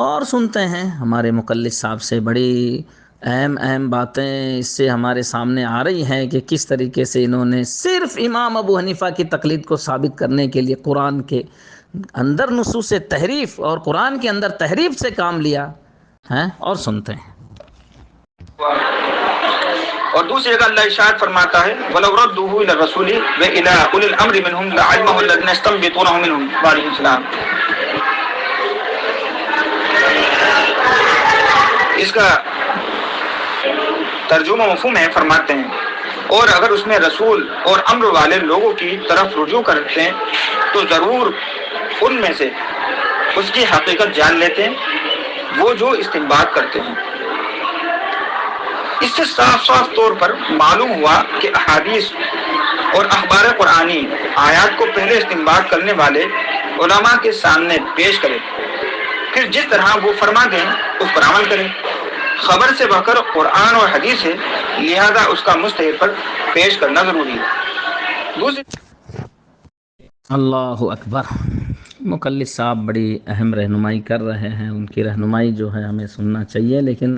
اور سنتے ہیں ہمارے مقلد صاحب سے بڑی اہم باتیں اس سے ہمارے سامنے آ رہی ہیں کہ کس طریقے سے انہوں نے صرف امام ابو حنیفہ کی تقلید کو ثابت کرنے کے لیے قرآن کے اندر نصوص تحریف اور قرآن کے اندر تحریف سے کام لیا ہے. اور سنتے ہیں. اور دوسری جگہ اللہ ارشاد فرماتا ہے وَلَوْ رَدُّوهُ إِلَى الرَّسُولِ وَإِلَىٰ أُولِي الْأَمْرِ مِنْهُمْ لَعَلِمَهُ الَّذِينَ يَسْتَنبِطُونَهُ مِنْهُمْ وعلیکم السلام. اس کا ترجمہ مفہوم ہے، فرماتے ہیں اور اگر اس میں رسول اور امر والے لوگوں کی طرف رجوع کرتے ہیں تو ضرور ان میں سے اس کی حقیقت جان لیتے ہیں وہ جو استنباط کرتے ہیں. اس سے صاف طور پر معلوم ہوا کہ احادیث اور اخبار قرآنی آیات کو پہلے استنباط کرنے والے علماء کے سامنے پیش کرے، پھر جس طرح وہ فرما دیں اس پر عمل کریں. خبر سے بڑھ کر قرآن اور حدیث ہے، لہذا اس کا مستحب پر پیش کرنا ضروری ہے. اللہ اکبر. مقلد صاحب بڑی اہم رہنمائی کر رہے ہیں، ان کی رہنمائی جو ہے ہمیں سننا چاہیے. لیکن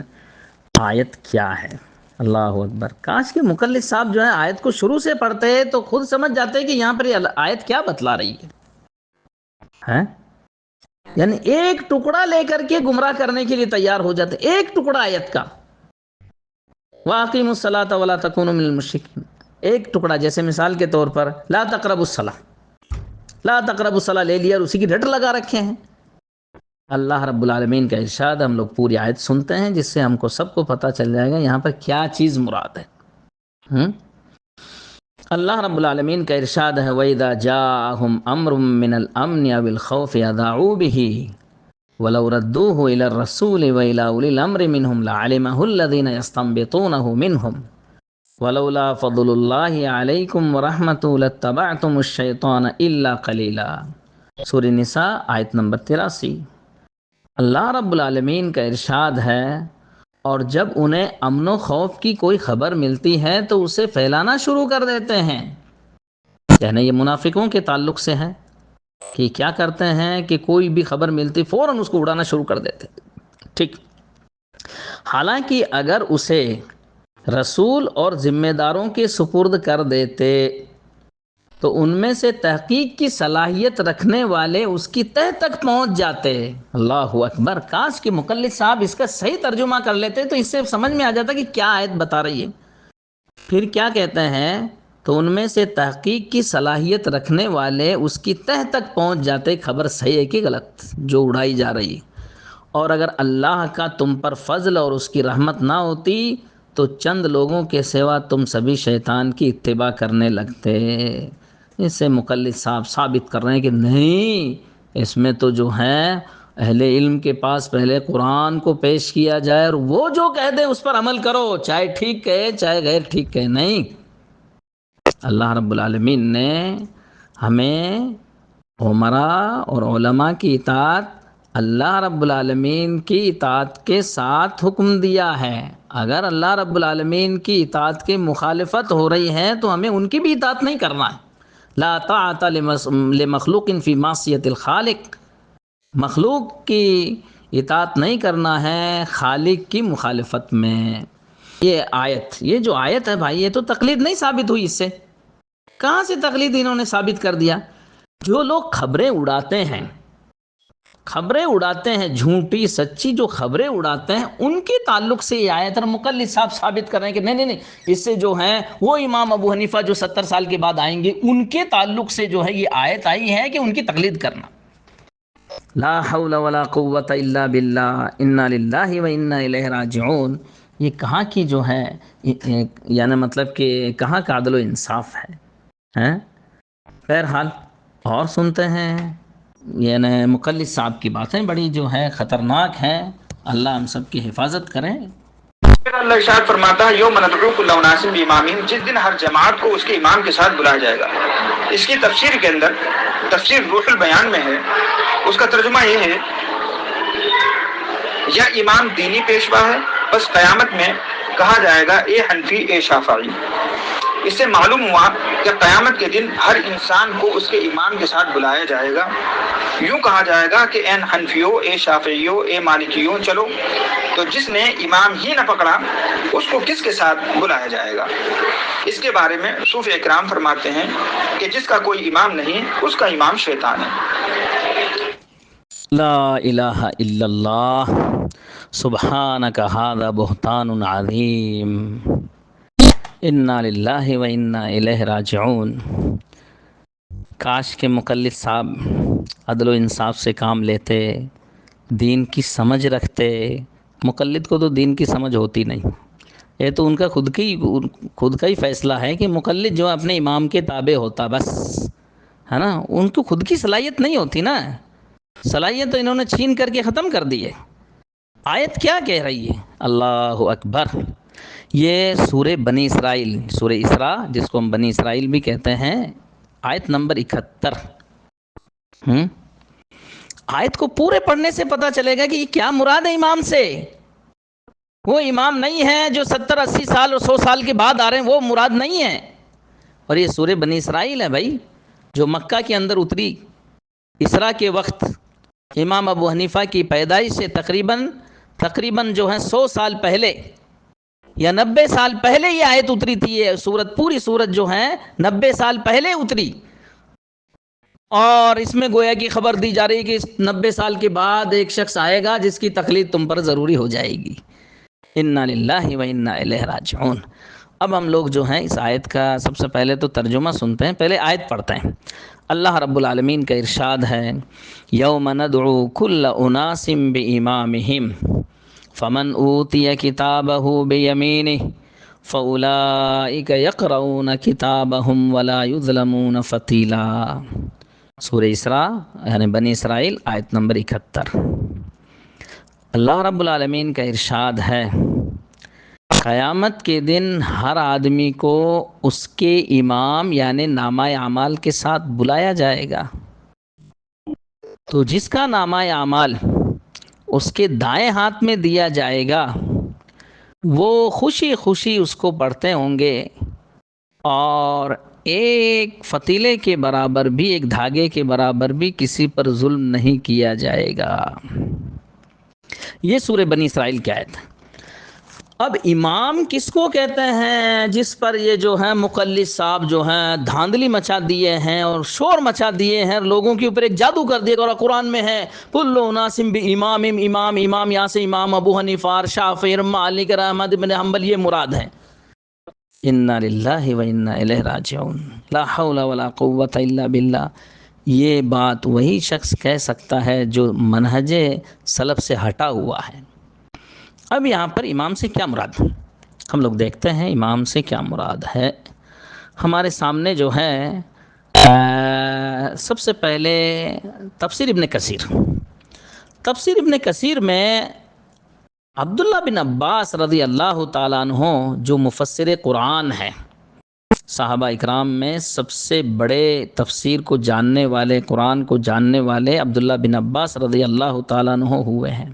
آیت کیا ہے؟ اللہ اکبر. کاش کہ مقلد صاحب جو ہے آیت کو شروع سے پڑھتے تو خود سمجھ جاتے کہ یہاں پر یہ آیت کیا بتلا رہی ہے. یعنی ایک ٹکڑا لے کر کے گمراہ کرنے کے لیے تیار ہو جاتے، ایک ٹکڑا آیت کا. وَأَقِيمُوا الصَّلَاةَ وَلَا تَكُونُوا مِنَ الْمُشْرِكِينَ، ایک ٹکڑا. جیسے مثال کے طور پر لا تقربوا الصلاۃ، لا تقربوا الصلاۃ لے لیا اور اسی کی رٹ لگا رکھے ہیں. اللہ رب العالمین کا ارشاد، ہم لوگ پوری آیت سنتے ہیں جس سے ہم کو سب کو پتہ چل جائے گا یہاں پر کیا چیز مراد ہے. اللہ رب العالمین کا ارشاد ہے وَإِذَا جَاءَهُمْ أَمْرٌ مِّنَ الْأَمْنِ أَوِ الْخَوْفِ أَذَاعُوا بِهِ وَلَوْ رَدُّوهُ إِلَى الرَّسُولِ وَإِلَىٰ أُولِي الْأَمْرِ مِنْهُمْ لَعَلِمَهُ الَّذِينَ يَسْتَنبِطُونَهُ مِنْهُمْ وَلَوْلَا فَضْلُ اللَّهِ عَلَيْكُمْ وَرَحْمَتُهُ لَاتَّبَعْتُمُ الشَّيْطَانَ إِلَّا قَلِيلًا. سورہ نساء آیت نمبر 83. اللہ رب العالمین کا ارشاد ہے اور جب انہیں امن و خوف کی کوئی خبر ملتی ہے تو اسے پھیلانا شروع کر دیتے ہیں. یعنی یہ منافقوں کے تعلق سے ہے کہ کیا کرتے ہیں کہ کوئی بھی خبر ملتی فوراً اس کو اڑانا شروع کر دیتے. ٹھیک. حالانکہ اگر اسے رسول اور ذمہ داروں کے سپرد کر دیتے تو ان میں سے تحقیق کی صلاحیت رکھنے والے اس کی تہ تک پہنچ جاتے. اللہ اکبر. کاش کہ مقلد صاحب اس کا صحیح ترجمہ کر لیتے تو اس سے سمجھ میں آ جاتا کہ کیا آیت بتا رہی ہے. پھر کیا کہتے ہیں تو ان میں سے تحقیق کی صلاحیت رکھنے والے اس کی تہ تک پہنچ جاتے خبر صحیح ہے کہ غلط جو اڑائی جا رہی ہے. اور اگر اللہ کا تم پر فضل اور اس کی رحمت نہ ہوتی تو چند لوگوں کے سوا تم سبھی شیطان کی اتباع کرنے لگتے. اس سے مقلد صاحب ثابت کر رہے ہیں کہ نہیں، اس میں تو جو ہے اہل علم کے پاس پہلے قرآن کو پیش کیا جائے اور وہ جو کہہ دے اس پر عمل کرو، چاہے ٹھیک کہے چاہے غیر ٹھیک کہے. نہیں، اللہ رب العالمین نے ہمیں عمراء اور علماء کی اطاعت اللہ رب العالمین کی اطاعت کے ساتھ حکم دیا ہے. اگر اللہ رب العالمین کی اطاعت کی مخالفت ہو رہی ہے تو ہمیں ان کی بھی اطاعت نہیں کرنا ہے. لا طاعت لمخلوق فی معصیت الخالق، مخلوق کی اطاعت نہیں کرنا ہے خالق کی مخالفت میں. یہ جو آیت ہے بھائی، یہ تو تقلید نہیں ثابت ہوئی. اس سے کہاں سے تقلید انہوں نے ثابت کر دیا؟ جو لوگ خبریں اڑاتے ہیں جھوٹی سچی جو خبریں اڑاتے ہیں ان کے تعلق سے یہ آیت اور مقلد صاحب ثابت کر رہے ہیں کہ نہیں، اس سے جو ہیں وہ امام ابو حنیفہ جو 70 سال کے بعد آئیں گے ان کے تعلق سے جو ہے یہ آیت آئی ہے کہ ان کی تقلید کرنا. لا حول ولا قوت الا باللہ انا للہ و انا الیہ راجعون. یہ کہاں کی جو ہے یعنی مطلب کہ کہاں کا عدل و انصاف ہے. بہرحال اور سنتے ہیں یعنی مقلد صاحب کی باتیں بڑی جو ہے خطرناک ہیں. اللہ ہم سب کی حفاظت کریں. اللہ ارشاد فرماتا ہے یوم ندعو کل اناس بامامہم، جس دن ہر جماعت کو اس کے امام کے ساتھ بلایا جائے گا. اس کی تفسیر کے اندر تفسیر روح البیان میں ہے، اس کا ترجمہ یہ ہے یا امام دینی پیشوا ہے، بس قیامت میں کہا جائے گا اے حنفی اے شافعی. اس سے معلوم ہوا کہ قیامت کے دن ہر انسان کو اس کے امام کے ساتھ بلایا جائے گا. یوں کہا جائے گا کہ اے حنفیوں، اے شافعیوں، اے مالکیوں، چلو. تو جس نے امام ہی نہ پکڑا اس کو کس کے ساتھ بلایا جائے گا؟ اس کے بارے میں صوفی اکرام فرماتے ہیں کہ جس کا کوئی امام نہیں اس کا امام شیطان ہے. لا الہ الا اللہ سبحانک ھذا بہتان عظیم انا للہ و انا الیہ راجعون. کاش کے مقلد صاحب عدل و انصاف سے کام لیتے، دین کی سمجھ رکھتے. مقلد کو تو دین کی سمجھ ہوتی نہیں، یہ تو ان کا خود کا ہی فیصلہ ہے کہ مقلد جو اپنے امام کے تابع ہوتا بس، ہے نا. ان کو خود کی صلاحیت نہیں ہوتی نا، صلاحیت تو انہوں نے چھین کر کے ختم کر دی ہے. آیت کیا کہہ رہی ہے؟ اللہ اکبر. یہ سورہ بنی اسرائیل، سورہ اسراء جس کو ہم بنی اسرائیل بھی کہتے ہیں، آیت نمبر 71. آیت کو پورے پڑھنے سے پتہ چلے گا کہ یہ کیا مراد ہے امام سے. وہ امام نہیں ہے جو 70-80 سال اور 100 سال کے بعد آ رہے ہیں، وہ مراد نہیں ہے. اور یہ سورہ بنی اسرائیل ہے بھائی، جو مکہ کے اندر اتری اسراء کے وقت. امام ابو حنیفہ کی پیدائش سے تقریباً جو ہے 100 سال پہلے یا 90 سال پہلے یہ آیت اتری تھی. یہ سورت، پوری سورت جو ہے 90 سال پہلے اتری، اور اس میں گویا کی خبر دی جا رہی ہے کہ اس 90 سال کے بعد ایک شخص آئے گا جس کی تقلید تم پر ضروری ہو جائے گی. انا للہ و انا الیہ راجعون. اب ہم لوگ جو ہیں اس آیت کا سب سے پہلے تو ترجمہ سنتے ہیں، پہلے آیت پڑھتے ہیں. اللہ رب العالمین کا ارشاد ہے، یوم ندعو کل اناس بامامہم فمن اوتی کتابہ بیمینہ فاولئک یقرؤون کتابہم ولا یظلمون فتیلا. سورہ اسراء یعنی بنی اسرائیل آیت نمبر 71. اللہ رب العالمین کا ارشاد ہے، قیامت کے دن ہر آدمی کو اس کے امام یعنی نامہ اعمال کے ساتھ بلایا جائے گا. تو جس کا نامہ اعمال اس کے دائیں ہاتھ میں دیا جائے گا وہ خوشی خوشی اس کو پڑھتے ہوں گے، اور ایک فتیلے کے برابر بھی، ایک دھاگے کے برابر بھی کسی پر ظلم نہیں کیا جائے گا. یہ سورہ بنی اسرائیل کی آیت ہے. اب امام کس کو کہتے ہیں؟ جس پر یہ جو ہے مقلد صاحب جو ہیں دھاندلی مچا دیے ہیں اور شور مچا دیے ہیں، لوگوں کے اوپر ایک جادو کر دیا. اور قرآن میں ہے کل اناس بامام، امام یہاں سے امام ابو حنیفہ، شافعی، مالک، احمد بن حنبل، یہ مراد ہے. انا للہ و انا الیہ راجعون. لا حول ولا قوت الا باللہ. یہ بات وہی شخص کہہ سکتا ہے جو منہج سلف سے ہٹا ہوا ہے. اب یہاں پر امام سے کیا مراد ہے؟ ہم لوگ دیکھتے ہیں امام سے کیا مراد ہے. ہمارے سامنے جو ہے سب سے پہلے تفسیر ابن کثیر میں عبداللہ بن عباس رضی اللہ تعالیٰ عنہ جو مفسر قرآن ہے، صحابہ اکرام میں سب سے بڑے تفسیر کو جاننے والے، قرآن کو جاننے والے عبداللہ بن عباس رضی اللہ تعالیٰ عنہ ہوئے ہیں.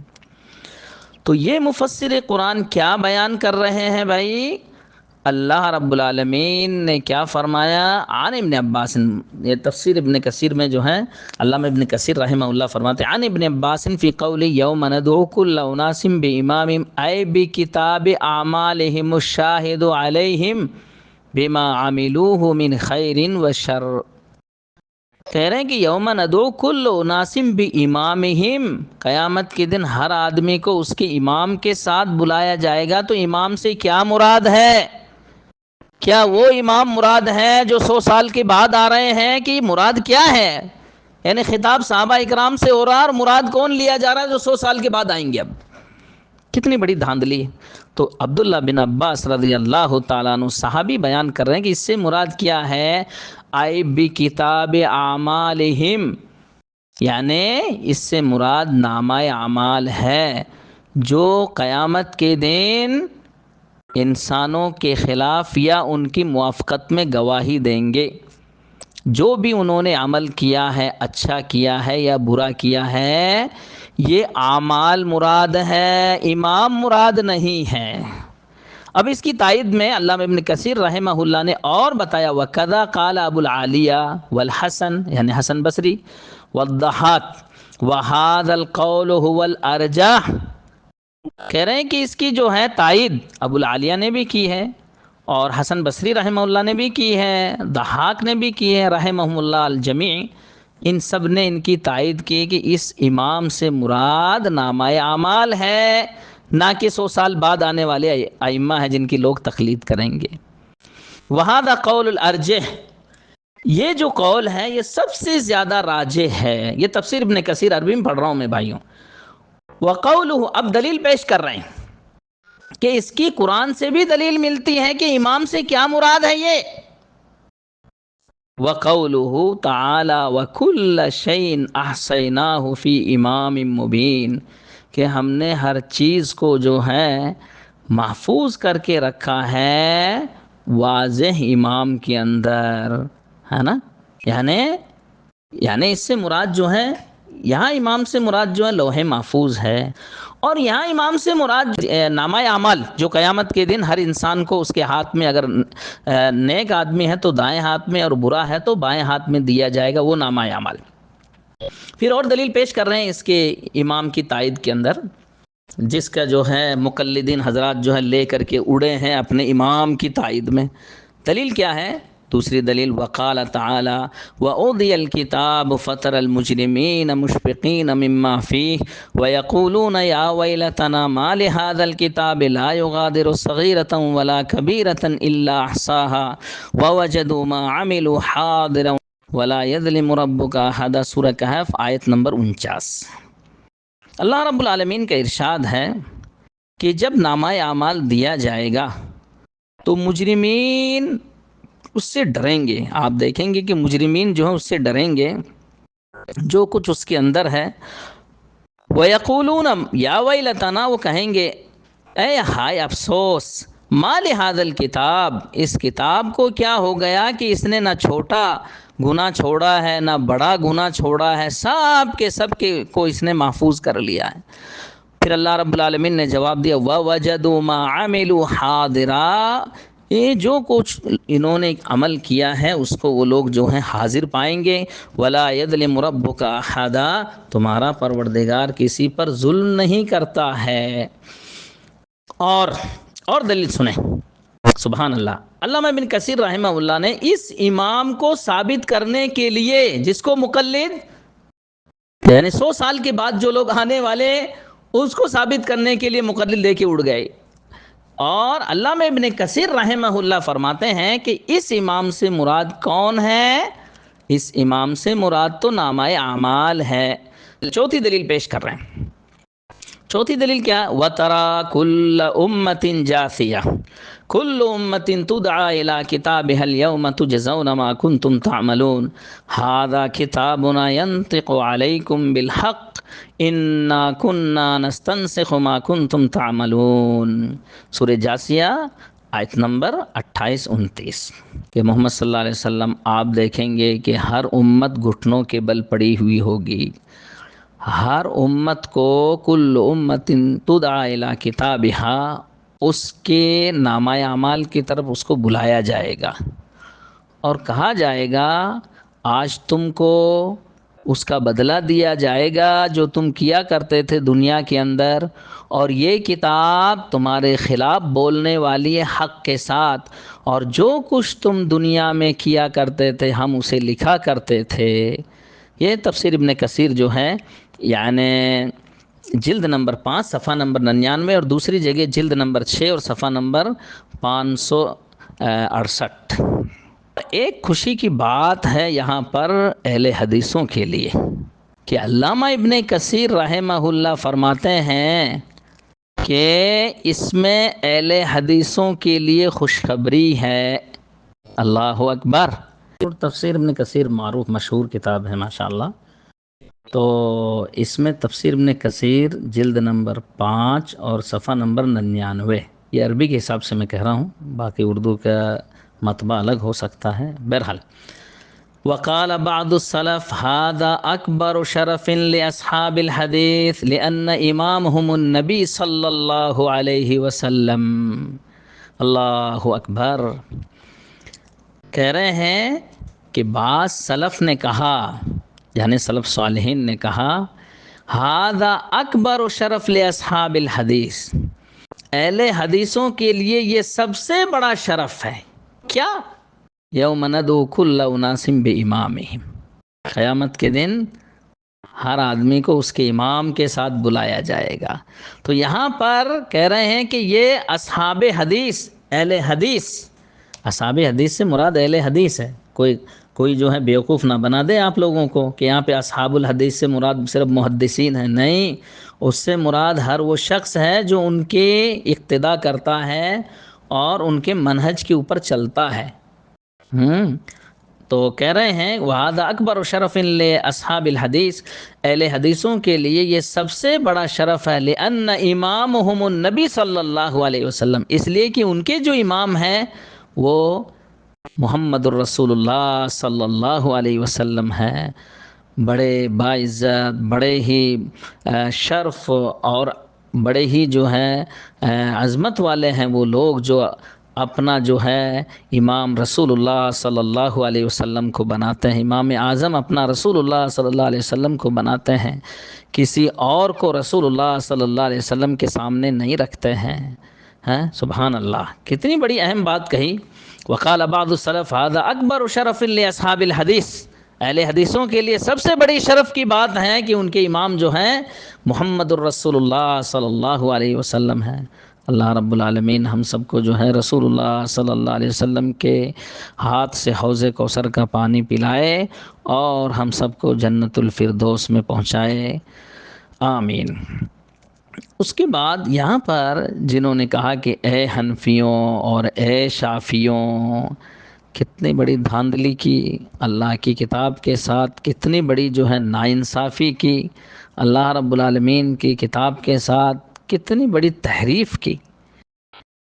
تو یہ مفسر قرآن کیا بیان کر رہے ہیں بھائی؟ اللہ رب العالمین نے کیا فرمایا عن ابن عباس. یہ تفسیر ابن کثیر میں جو ہے علامہ ابن کثیر رحمہ اللہ فرماتے ہیں عن ابن عباس فی قول یوم ندعو کل اناس بامامہم ای بکتاب اعمالہم الشاہد علیہم بما عملوہ من خیر و شر. کہہ رہے ہیں کہ یوم ندعو کل اناس بامامہم، قیامت کے دن ہر آدمی کو اس کے امام کے ساتھ بلایا جائے گا. تو امام سے کیا مراد ہے؟ کیا وہ امام مراد ہے جو 100 سال کے بعد آ رہے ہیں کہ مراد کیا ہے؟ یعنی خطاب صحابہ اکرام سے ہو رہا ہے اور مراد کون لیا جا رہا ہے جو 100 سال کے بعد آئیں گے؟ اب کتنی بڑی دھاندلی. تو عبداللہ بن عباس رضی اللہ تعالیٰ عنہ صحابی بیان کر رہے ہیں کہ اس سے مراد کیا ہے؟ ای بکتاب اعمالہم، یعنی اس سے مراد نامہ اعمال ہے جو قیامت کے دن انسانوں کے خلاف یا ان کی موافقت میں گواہی دیں گے. جو بھی انہوں نے عمل کیا ہے، اچھا کیا ہے یا برا کیا ہے، یہ اعمال مراد ہے، امام مراد نہیں ہے. اب اس کی تائید میں علامہ ابن کثیر رحمہ اللہ نے اور بتایا وَكَذَا قَالَ ابو العالیہ والحسن یعنی حسن بصری والضحاک وَهَذَا الْقَوْلُ هُوَ الْأَرْجَحُ، کہہ رہے ہیں کہ اس کی جو ہے تائید ابو العالیہ نے بھی کی ہے اور حسن بصری رحمہ اللہ نے بھی کی ہے، ضحاک نے بھی کی ہے رحمہم اللہ الجمیع، ان سب نے ان کی تائید کی کہ اس امام سے مراد نامہ اعمال ہے، نہ کہ 100 سال بعد آنے والے ائمہ ہیں جن کی لوگ تقلید کریں گے۔ وَهَذَا قَوْلُ الْأَرْجَحُ، یہ جو قول ہے یہ سب سے زیادہ راجح ہے۔ یہ تفسیر ابن کثیر عربی میں پڑھ رہا ہوں میں بھائیوں۔ وَقَوْلُهُ، اب دلیل پیش کر رہے ہیں کہ اس کی قرآن سے بھی دلیل ملتی ہے کہ امام سے کیا مراد ہے یہ۔ وَقَوْلُهُ تَعَالَى وَكُلَّ شَيْءٍ أَحْصَيْنَاهُ فِي إِمَامٍ مُبِينٍ، کہ ہم نے ہر چیز کو جو ہے محفوظ کر کے رکھا ہے واضح امام کے اندر، ہے نا، یعنی اس سے مراد جو ہے یہاں امام سے مراد جو ہے لوح محفوظ ہے، اور یہاں امام سے مراد نامہ اعمال جو قیامت کے دن ہر انسان کو اس کے ہاتھ میں، اگر نیک آدمی ہے تو دائیں ہاتھ میں اور برا ہے تو بائیں ہاتھ میں دیا جائے گا، وہ نامہ اعمال۔ پھر اور دلیل پیش کر رہے ہیں اس کے امام کی تائید کے اندر، جس کا جو ہے مقلدین حضرات جو ہے لے کر کے اڑے ہیں اپنے امام کی تائید میں۔ دلیل کیا ہے؟ دوسری دلیل وقال تعالی وَأُوذِيَ الْكِتَابُ فَتَرَى الْمُجْرِمِينَ مُشْفِقِينَ مِمَّا فِيهِ وَيَقُولُونَ يَا وَيْلَتَنَا مَا لِهَذَا الْكِتَابِ لَا يُغَادِرُ صَغِيرَةً وَلَا كَبِيرَةً إِلَّا أَحْصَاهَا وَوَجَدُوا مَا عَمِلُوا حَاضِرًا وَلَا يَظْلِمُ رَبُّكَ أَحَدًا، سورہ کہف آیت نمبر 49۔ اللہ رب العالمین کا ارشاد ہے کہ جب نامہ اعمال دیا جائے گا تو مجرمین اس سے ڈریں گے، آپ دیکھیں گے کہ مجرمین جو ہیں اس سے ڈریں گے جو کچھ اس کے اندر ہے۔ وَيَقُولُونَ يَا وَيْلَتَنَا، وہ کہیں گے اے ہائے افسوس، مَا لِهَذَا الْكِتَابِ، اس کتاب کو کیا ہو گیا کہ اس نے نہ چھوٹا گناہ چھوڑا ہے نہ بڑا گناہ چھوڑا ہے، سب کے کو اس نے محفوظ کر لیا ہے۔ پھر اللہ رب العالمین نے جواب دیا وَوَجَدُوا مَا عَمِلُوا حَاضِرًا، یہ جو کچھ انہوں نے عمل کیا ہے اس کو وہ لوگ جو ہیں حاضر پائیں گے۔ وَلَا يَظْلِمُ رَبُّكَ أَحَدًا، تمہارا پروردگار کسی پر ظلم نہیں کرتا ہے۔ اور دلیل سنیں، سبحان اللہ، علامہ ابن کثیر رحمہ اللہ نے اس امام کو ثابت کرنے کے لیے، جس کو مقلد یعنی 100 سال کے بعد جو لوگ آنے والے اس کو ثابت کرنے کے لیے مقلد لے کے اڑ گئے، اور علامہ ابن کثیر رحمہ اللہ فرماتے ہیں کہ اس امام سے مراد کون ہے؟ اس امام سے مراد تو نامہ اعمال ہے۔ چوتھی دلیل پیش کر رہے ہیں۔ چوتھی دلیل کیا؟ وَتَرَى كُلَّ أُمَّةٍ جَاثِيَةٍ كُلُّ أُمَّةٍ تُدْعَى إِلَىٰ كِتَابِهَا الْيَوْمَ تُجْزَوْنَ مَا كُنتُمْ تَعْمَلُونَ هَٰذَا كِتَابُنَا يَنطِقُ عَلَيْكُمْ بِالْحَقِّ إِنَّا كُنَّا نَسْتَنسِخُ مَا كُنتُمْ تَعْمَلُونَ، سورہ جاثیہ آیت نمبر 28-29۔ کہ محمد صلی اللہ علیہ وسلم آپ دیکھیں گے کہ ہر امت گھٹنوں کے بل پڑی ہوئی ہوگی، ہر امت کو کل امت تدعی الی کتابہا، اس کے نامہ اعمال کی طرف اس کو بلایا جائے گا اور کہا جائے گا آج تم کو اس کا بدلہ دیا جائے گا جو تم کیا کرتے تھے دنیا کے اندر، اور یہ کتاب تمہارے خلاف بولنے والی ہے حق کے ساتھ، اور جو کچھ تم دنیا میں کیا کرتے تھے ہم اسے لکھا کرتے تھے۔ یہ تفسیر ابن کثیر جو ہے یعنی جلد نمبر 5 صفحہ نمبر 99، اور دوسری جگہ جلد نمبر 6 اور صفحہ نمبر 568۔ ایک خوشی کی بات ہے یہاں پر اہل حدیثوں کے لیے کہ علامہ ابن کثیر رحمہ اللہ فرماتے ہیں کہ اس میں اہل حدیثوں کے لیے خوشخبری ہے۔ اللہ اکبر۔ تفسیر ابن کثیر معروف مشہور کتاب ہے ماشاءاللہ، تو اس میں تفسیر ابن کثیر جلد نمبر 5 اور صفحہ نمبر 99، یہ عربی کے حساب سے میں کہہ رہا ہوں، باقی اردو کا مطبع الگ ہو سکتا ہے۔ بہرحال وقال بعض السلف هذا اکبر شرف لاصحاب الحدیث لان امامهم النبی صلی اللہ علیہ وسلم، اللہ اکبر. کہہ رہے ہیں کہ بعض سلف نے کہا، یعنی سلف صالحین نے کہا، ھذا اکبر شرف لاصحاب الحدیث، اہل حدیثوں کے لیے یہ سب سے بڑا شرف ہے. کیا؟ یوم ندعو کل اناس بامامہم، قیامت کے دن ہر آدمی کو اس کے امام کے ساتھ بلایا جائے گا. تو یہاں پر کہہ رہے ہیں کہ یہ اصحاب حدیث، اہل حدیث، اصحاب حدیث سے مراد اہل حدیث ہے. کوئی جو ہے بیوقوف نہ بنا دے آپ لوگوں کو کہ یہاں پہ اصحاب الحدیث سے مراد صرف محدثین ہیں. نہیں، اس سے مراد ہر وہ شخص ہے جو ان کے اقتداء کرتا ہے اور ان کے منہج کے اوپر چلتا ہے. تو کہہ رہے ہیں وَهَذَا أَكْبَرُ شَرَفٍ لِأَصْحَابِ الْحَدِيثِ، اہل حدیثوں کے لیے یہ سب سے بڑا شرف ہے. لِأَنَّ إِمَامُهُمُ النبی صلی اللہ علیہ وسلم، اس لیے کہ ان کے جو امام ہیں وہ محمد الرسول اللہ صلی اللہ علیہ وسلم ہے. بڑے باعزت، بڑے ہی شرف اور بڑے ہی جو ہے عظمت والے ہیں وہ لوگ جو اپنا جو ہے امام رسول اللہ صلی اللہ علیہ وسلم کو بناتے ہیں. امام اعظم اپنا رسول اللہ صلی اللہ علیہ وسلم کو بناتے ہیں، کسی اور کو رسول اللہ صلی اللہ علیہ وسلم کے سامنے نہیں رکھتے ہیں. سبحان اللہ، کتنی بڑی اہم بات کہی. وقال بعض السلف ھذا اکبر شرف لاصحاب الحدیث، اہل حدیثوں کے لیے سب سے بڑی شرف کی بات ہے کہ ان کے امام جو ہیں محمد الرسول اللہ صلی اللہ علیہ وسلم ہیں. اللہ رب العالمین ہم سب کو جو ہے رسول اللہ صلی اللہ علیہ وسلم کے ہاتھ سے حوض کوثر کا پانی پلائے اور ہم سب کو جنت الفردوس میں پہنچائے، آمین. اس کے بعد یہاں پر جنہوں نے کہا کہ اے حنفیوں اور اے شافیوں، کتنی بڑی دھاندلی کی اللہ کی کتاب کے ساتھ، کتنی بڑی جو ہے ناانصافی کی اللہ رب العالمین کی کتاب کے ساتھ، کتنی بڑی تحریف کی.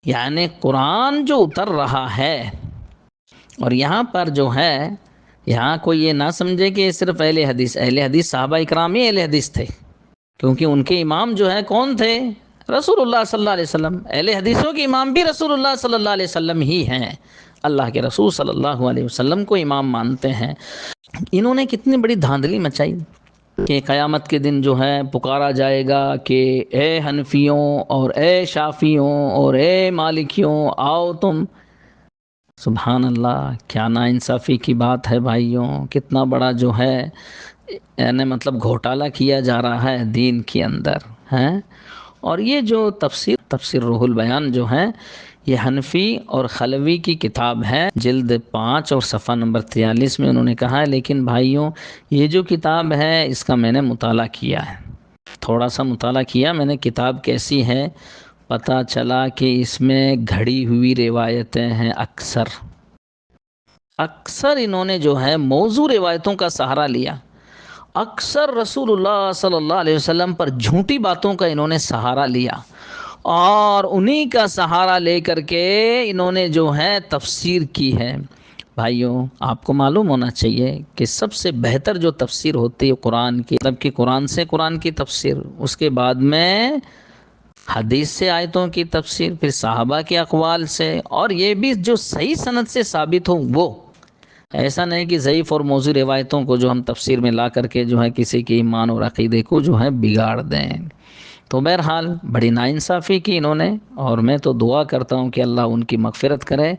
یعنی قرآن جو اتر رہا ہے اور یہاں پر جو ہے، یہاں کوئی یہ نہ سمجھے کہ صرف اہل حدیث صحابہ اکرام ہی اہل حدیث تھے، کیونکہ ان کے امام جو ہے کون تھے؟ رسول اللہ صلی اللہ علیہ وسلم. اہل حدیثوں کے امام بھی رسول اللہ صلی اللہ علیہ وسلم ہی ہیں، اللہ کے رسول صلی اللہ علیہ وسلم کو امام مانتے ہیں. انہوں نے کتنی بڑی دھاندلی مچائی کہ قیامت کے دن جو ہے پکارا جائے گا کہ اے حنفیوں اور اے شافیوں اور اے مالکیوں آؤ تم. سبحان اللہ، کیا ناانصافی کی بات ہے بھائیوں. کتنا بڑا جو ہے یعنی مطلب گھوٹالہ کیا جا رہا ہے دین کے اندر ہیں. اور یہ جو تفسیر روح البیان جو ہے یہ حنفی اور خلوی کی کتاب ہے، جلد 5 اور صفحہ نمبر 43 میں انہوں نے کہا ہے. لیکن بھائیوں یہ جو کتاب ہے اس کا میں نے مطالعہ کیا ہے، تھوڑا سا مطالعہ کیا میں نے. کتاب کیسی ہے؟ پتہ چلا کہ اس میں گھڑی ہوئی روایتیں ہیں. اکثر انہوں نے جو ہے موضوع روایتوں کا سہارا لیا. اکثر رسول اللہ صلی اللہ علیہ وسلم پر جھوٹی باتوں کا انہوں نے سہارا لیا اور انہی کا سہارا لے کر کے انہوں نے جو ہے تفسیر کی ہے. بھائیوں آپ کو معلوم ہونا چاہیے کہ سب سے بہتر جو تفسیر ہوتی ہے قرآن کی، مطلب کہ قرآن سے قرآن کی تفسیر، اس کے بعد میں حدیث سے آیتوں کی تفسیر، پھر صحابہ کے اقوال سے، اور یہ بھی جو صحیح سند سے ثابت ہو وہ. ایسا نہیں کہ ضعیف اور موضوع روایتوں کو جو ہم تفسیر میں لا کر کے جو ہے کسی کے ایمان اور عقیدے کو جو ہے بگاڑ دیں. تو بہرحال بڑی ناانصافی کی انہوں نے، اور میں تو دعا کرتا ہوں کہ اللہ ان کی مغفرت کرے.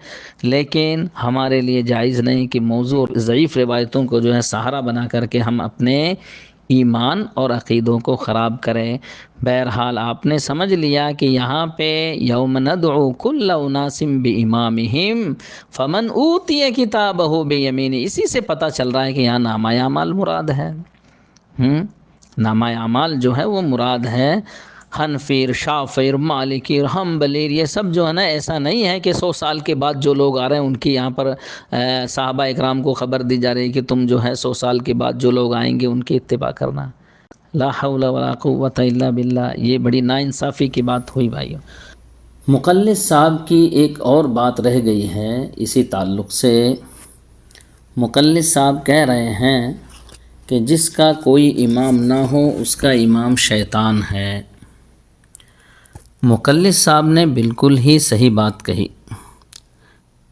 لیکن ہمارے لیے جائز نہیں کہ موضوع اور ضعیف روایتوں کو جو ہے سہارا بنا کر کے ہم اپنے ایمان اور عقیدوں کو خراب کریں. بہرحال آپ نے سمجھ لیا کہ یہاں پہ یوم ندعو کل اناس بامامہم فمن اوتی کتابہ بیمینہ، اسی سے پتہ چل رہا ہے کہ یہاں نامہ اعمال مراد ہے. نامہ اعمال جو ہے وہ مراد ہے. حنفیر، شافعی، مالکی، حنبلی، یہ سب جو ہے نا، ایسا نہیں ہے کہ 100 سال کے بعد جو لوگ آ رہے ہیں ان کی یہاں پر صحابہ اکرام کو خبر دی جا رہی ہے کہ تم جو ہے 100 سال کے بعد جو لوگ آئیں گے ان کی اتباع کرنا. لا حول ولا قوت الا باللہ. یہ بڑی ناانصافی کی بات ہوئی بھائیوں. مقلد صاحب کی ایک اور بات رہ گئی ہے اسی تعلق سے. مقلد صاحب کہہ رہے ہیں کہ جس کا کوئی امام نہ ہو اس کا امام شیطان ہے. مقلد صاحب نے بالکل ہی صحیح بات کہی.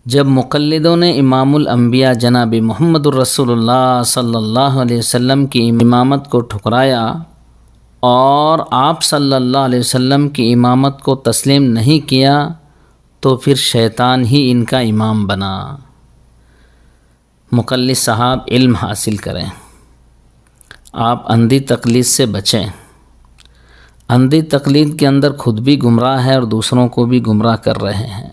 جب مقلدوں نے امام الانبیاء جناب محمد الرسول اللہ صلی اللہ علیہ وسلم کی امامت کو ٹھکرایا اور آپ صلی اللہ علیہ وسلم کی امامت کو تسلیم نہیں کیا تو پھر شیطان ہی ان کا امام بنا۔ مقلد صاحب علم حاصل کریں، آپ اندھی تقلید سے بچیں۔ اندھی تقلید کے اندر خود بھی گمراہ ہے اور دوسروں کو بھی گمراہ کر رہے ہیں۔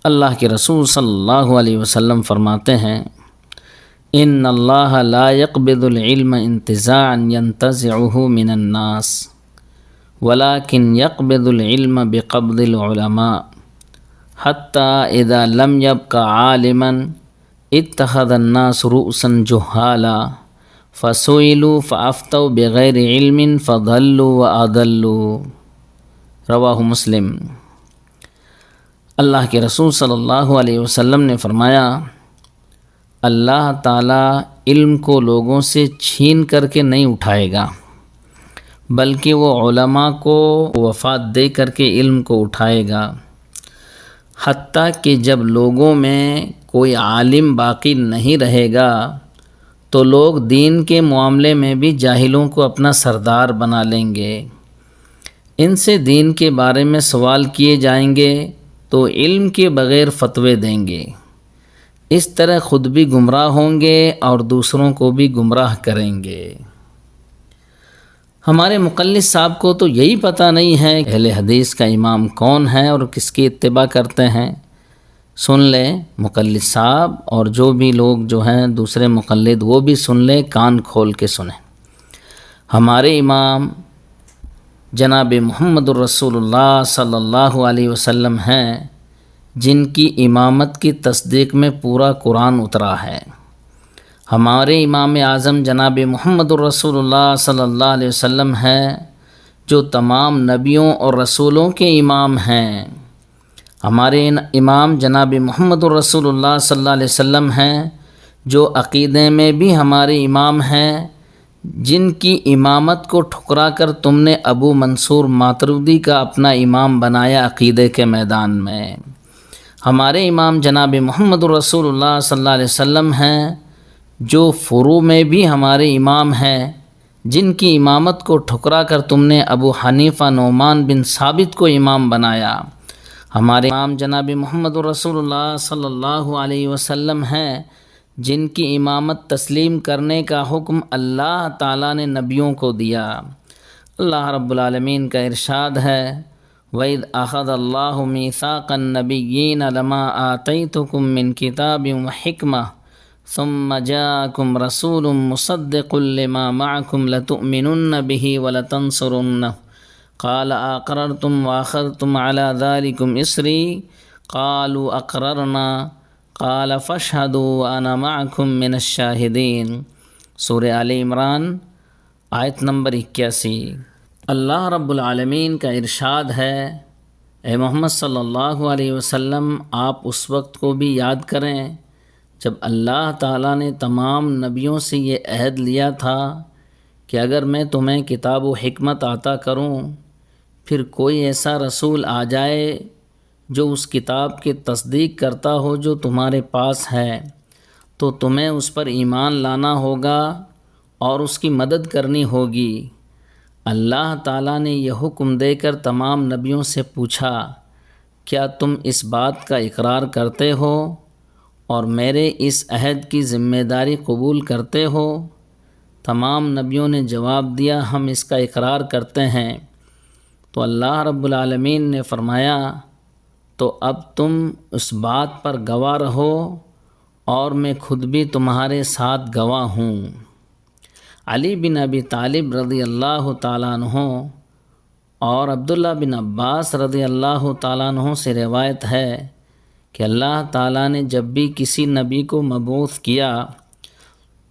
اللہ کے رسول صلی اللہ علیہ وسلم فرماتے ہیں ان اللہ لا يقبض العلم انتزاعا ينتزعه من الناس ولكن يقبض العلم بقبض العلماء حتى اذا لم يبق عالما اتخذ الناس رؤسا جهالا فسئلوا فافتوا بغیر علم فضلوا واضلوا۔ رواہ مسلم۔ اللہ کے رسول صلی اللہ علیہ وسلم نے فرمایا اللہ تعالیٰ علم کو لوگوں سے چھین کر کے نہیں اٹھائے گا، بلکہ وہ علماء کو وفات دے کر کے علم کو اٹھائے گا، حتیٰ کہ جب لوگوں میں کوئی عالم باقی نہیں رہے گا تو لوگ دین کے معاملے میں بھی جاہلوں کو اپنا سردار بنا لیں گے، ان سے دین کے بارے میں سوال کیے جائیں گے تو علم کے بغیر فتوے دیں گے، اس طرح خود بھی گمراہ ہوں گے اور دوسروں کو بھی گمراہ کریں گے۔ ہمارے مقلد صاحب کو تو یہی پتہ نہیں ہے کہ اہل حدیث کا امام کون ہے اور کس کی اتباع کرتے ہیں۔ سن لیں مقلد صاحب اور جو بھی لوگ جو ہیں دوسرے مقلد، وہ بھی سن لیں، کان کھول کے سنیں۔ ہمارے امام جناب محمد الرسول اللہ صلی اللہ علیہ وسلم ہیں جن کی امامت کی تصدیق میں پورا قرآن اترا ہے۔ ہمارے امام اعظم جناب محمد الرسول اللہ صلی اللہ علیہ وسلم ہیں جو تمام نبیوں اور رسولوں کے امام ہیں۔ ہمارے امام جناب محمد الرسول اللہ صلی اللہ علیہ وسلم ہیں جو عقیدے میں بھی ہمارے امام ہیں، جن کی امامت کو ٹھکرا کر تم نے ابو منصور ماتریدی کا اپنا امام بنایا عقیدے کے میدان میں۔ ہمارے امام جناب محمد الرسول اللہ صلی اللہ علیہ وسلم ہیں جو فروع میں بھی ہمارے امام ہیں، جن کی امامت کو ٹھکرا کر تم نے ابو حنیفہ نعمان بن ثابت کو امام بنایا۔ ہمارے امام جناب محمد الرسول اللہ صلی اللہ علیہ وسلم ہیں جن کی امامت تسلیم کرنے کا حکم اللہ تعالیٰ نے نبیوں کو دیا۔ اللہ رب العالمین کا ارشاد ہے وَإِذْ أَخَذَ اللَّهُ مِيثَاقَ النَّبِيِّينَ لَمَا آتَيْتُكُم مِّن كِتَابٍ وَحِكْمَةٍ ثُمَّ جَاءَكُمْ رَسُولٌ مُّصَدِّقٌ لِّمَا مَعَكُمْ لَتُؤْمِنُنَّ بِهِ وَلَتَنصُرُنَّهُ قَالَ أَقْرَرْتُمْ وَأَخَذْتُمْ عَلَىٰ ذَلِكُمْ إِصْرِي قَالُوا أَقْرَرْنَا قَالَ فَاشْهَدُوا وَأَنَا مَعَكُمْ مِنَ الشَّاهِدِينَ۔ سورہ آل عمران آیت نمبر 81۔ اللہ رب العالمین کا ارشاد ہے اے محمد صلی اللہ علیہ وسلم آپ اس وقت کو بھی یاد کریں جب اللہ تعالیٰ نے تمام نبیوں سے یہ عہد لیا تھا کہ اگر میں تمہیں کتاب و حکمت عطا کروں، پھر کوئی ایسا رسول آ جائے جو اس کتاب کی تصدیق کرتا ہو جو تمہارے پاس ہے، تو تمہیں اس پر ایمان لانا ہوگا اور اس کی مدد کرنی ہوگی۔ اللہ تعالیٰ نے یہ حکم دے کر تمام نبیوں سے پوچھا کیا تم اس بات کا اقرار کرتے ہو اور میرے اس عہد کی ذمہ داری قبول کرتے ہو؟ تمام نبیوں نے جواب دیا ہم اس کا اقرار کرتے ہیں۔ تو اللہ رب العالمین نے فرمایا تو اب تم اس بات پر گواہ رہو اور میں خود بھی تمہارے ساتھ گواہ ہوں۔ علی بن ابی طالب رضی اللہ تعالیٰ عنہ اور عبداللہ بن عباس رضی اللہ تعالیٰ عنہ سے روایت ہے کہ اللہ تعالیٰ نے جب بھی کسی نبی کو مبعوث کیا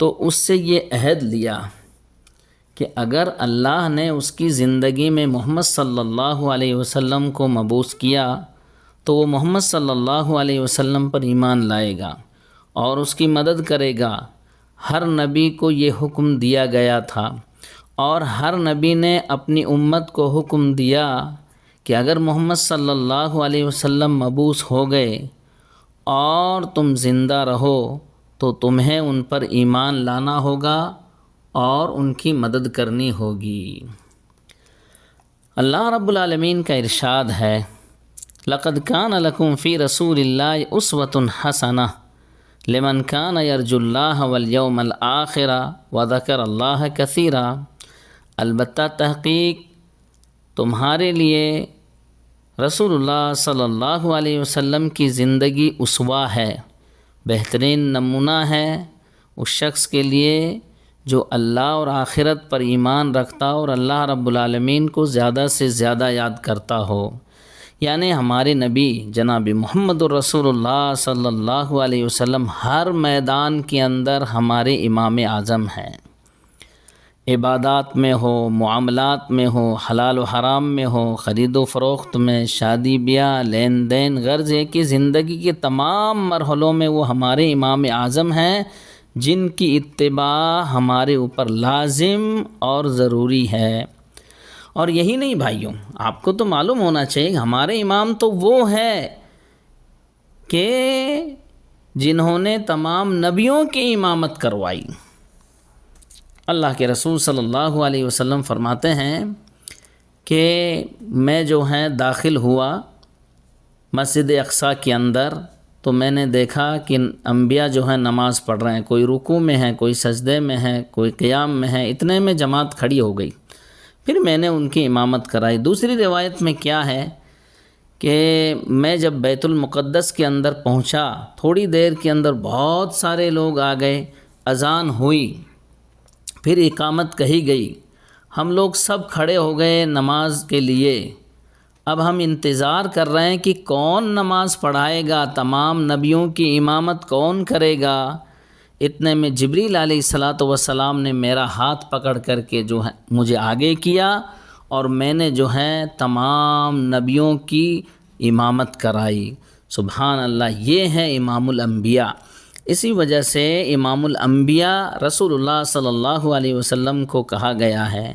تو اس سے یہ عہد لیا کہ اگر اللہ نے اس کی زندگی میں محمد صلی اللہ علیہ وسلم کو مبعوث کیا تو وہ محمد صلی اللہ علیہ وسلم پر ایمان لائے گا اور اس کی مدد کرے گا۔ ہر نبی کو یہ حکم دیا گیا تھا اور ہر نبی نے اپنی امت کو حکم دیا کہ اگر محمد صلی اللہ علیہ وسلم مبعوث ہو گئے اور تم زندہ رہو تو تمہیں ان پر ایمان لانا ہوگا اور ان کی مدد کرنی ہوگی۔ اللہ رب العالمین کا ارشاد ہے، لَقَدْ كَانَ لَكُمْ فِي رَسُولِ اللَّهِ أُسْوَةٌ حَسَنَةٌ لِمَنْ كَانَ يَرْجُو اللَّهَ وَالْيَوْمَ الْآخِرَ وَذَكَرَ اللَّهَ كَثِيرًا۔ البتہ تحقیق تمہارے لیے رسول اللہ صلی اللہ علیہ وسلم کی زندگی اسوہ ہے، بہترین نمونہ ہے اس شخص کے لیے جو اللہ اور آخرت پر ایمان رکھتا اور اللہ رب العالمین کو زیادہ سے زیادہ یاد کرتا ہو۔ یعنی ہمارے نبی جناب محمد الرسول اللہ صلی اللہ علیہ وسلم ہر میدان کے اندر ہمارے امام اعظم ہیں، عبادات میں ہو، معاملات میں ہو، حلال و حرام میں ہو، خرید و فروخت میں، شادی بیاہ، لین دین، غرض ہے کہ زندگی کے تمام مرحلوں میں وہ ہمارے امام اعظم ہیں جن کی اتباع ہمارے اوپر لازم اور ضروری ہے۔ اور یہی نہیں بھائیوں، آپ کو تو معلوم ہونا چاہیے ہمارے امام تو وہ ہے کہ جنہوں نے تمام نبیوں کی امامت کروائی۔ اللہ کے رسول صلی اللہ علیہ وسلم فرماتے ہیں کہ میں جو ہے داخل ہوا مسجد اقصیٰ کے اندر تو میں نے دیکھا کہ انبیاء جو ہیں نماز پڑھ رہے ہیں، کوئی رکوع میں ہے، کوئی سجدے میں ہے، کوئی قیام میں ہے، اتنے میں جماعت کھڑی ہو گئی، پھر میں نے ان کی امامت کرائی۔ دوسری روایت میں کیا ہے کہ میں جب بیت المقدس کے اندر پہنچا تھوڑی دیر کے اندر بہت سارے لوگ آ گئے، اذان ہوئی، پھر اقامت کہی گئی، ہم لوگ سب کھڑے ہو گئے نماز کے لیے۔ اب ہم انتظار کر رہے ہیں کہ کون نماز پڑھائے گا، تمام نبیوں کی امامت کون کرے گا۔ اتنے میں جبریل علیہ الصلاۃ والسلام نے میرا ہاتھ پکڑ کر کے جو ہے مجھے آگے کیا اور میں نے جو ہے تمام نبیوں کی امامت کرائی۔ سبحان اللہ، یہ ہے امام الانبیاء۔ اسی وجہ سے امام الانبیاء رسول اللہ صلی اللہ علیہ وسلم کو کہا گیا ہے،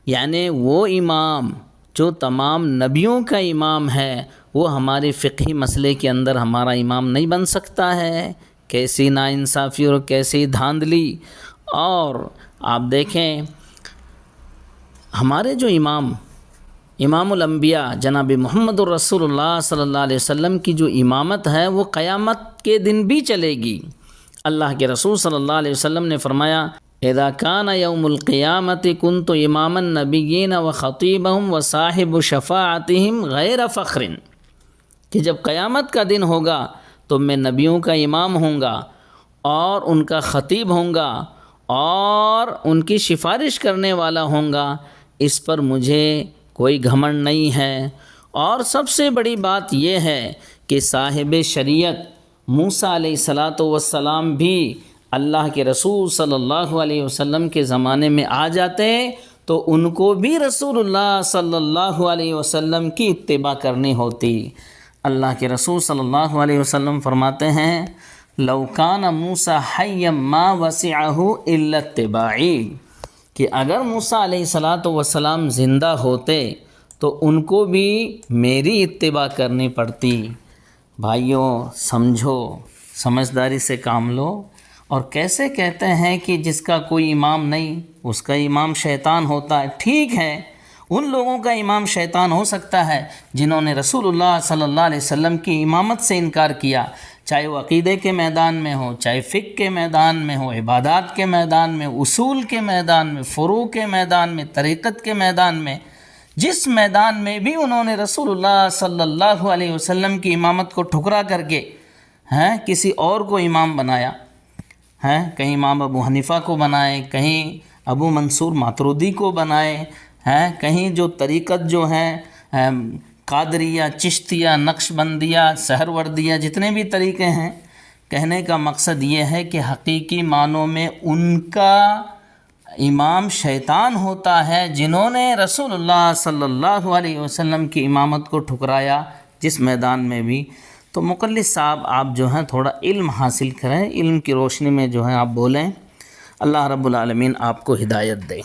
یعنی وہ امام جو تمام نبیوں کا امام ہے وہ ہمارے فقہی مسئلے کے اندر ہمارا امام نہیں بن سکتا ہے۔ کیسی ناانصافی اور کیسی دھاندلی۔ اور آپ دیکھیں ہمارے جو امام الانبیاء جناب محمد الرسول اللہ صلی اللہ علیہ وسلم کی جو امامت ہے وہ قیامت کے دن بھی چلے گی۔ اللہ کے رسول صلی اللہ علیہ وسلم نے فرمایا، اذا کان یوم القیامت کنت امام النبیین و خطیبہم و صاحب شفاعتہم غیر فخر، کہ جب قیامت کا دن ہوگا تو میں نبیوں کا امام ہوں گا اور ان کا خطیب ہوں گا اور ان کی سفارش کرنے والا ہوں گا، اس پر مجھے کوئی گھمنڈ نہیں ہے۔ اور سب سے بڑی بات یہ ہے کہ صاحب شریعت موسیٰ علیہ السلام بھی اللہ کے رسول صلی اللہ علیہ وسلم کے زمانے میں آ جاتے تو ان کو بھی رسول اللہ صلی اللہ علیہ وسلم کی اتباع کرنی ہوتی۔ اللہ کے رسول صلی اللہ علیہ وسلم فرماتے ہیں، لو کان موسیٰ حیا ما وسعہ الا اتباعی، کہ اگر موسیٰ علیہ السلام زندہ ہوتے تو ان کو بھی میری اتباع کرنی پڑتی۔ بھائیوں سمجھو، سمجھداری سے کام لو۔ اور کیسے کہتے ہیں کہ جس کا کوئی امام نہیں اس کا امام شیطان ہوتا ہے؟ ٹھیک ہے، ان لوگوں کا امام شیطان ہو سکتا ہے جنہوں نے رسول اللہ صلی اللہ علیہ وسلم کی امامت سے انکار کیا، چاہے وہ عقیدے کے میدان میں ہو، چاہے فقہ کے میدان میں ہو، عبادات کے میدان میں، اصول کے میدان میں، فروع کے میدان میں، طریقت کے میدان میں، جس میدان میں بھی انہوں نے رسول اللہ صلی اللہ علیہ وسلم کی امامت کو ٹھکرا کر کے کسی اور کو امام بنایا، کہیں امام ابو حنیفہ کو بنائے، کہیں ابو منصور ماتریدی کو بنائے، کہیں جو طریقت جو ہے قادریہ، چشتیہ، نقشبندیہ، سہروردیہ، جتنے بھی طریقے ہیں، کہنے کا مقصد یہ ہے کہ حقیقی معنوں میں ان کا امام شیطان ہوتا ہے جنہوں نے رسول اللہ صلی اللہ علیہ وسلم کی امامت کو ٹھکرایا جس میدان میں بھی۔ تو مقلد صاحب آپ جو ہیں تھوڑا علم حاصل کریں، علم کی روشنی میں جو ہے آپ بولیں۔ اللہ رب العالمین آپ کو ہدایت دے۔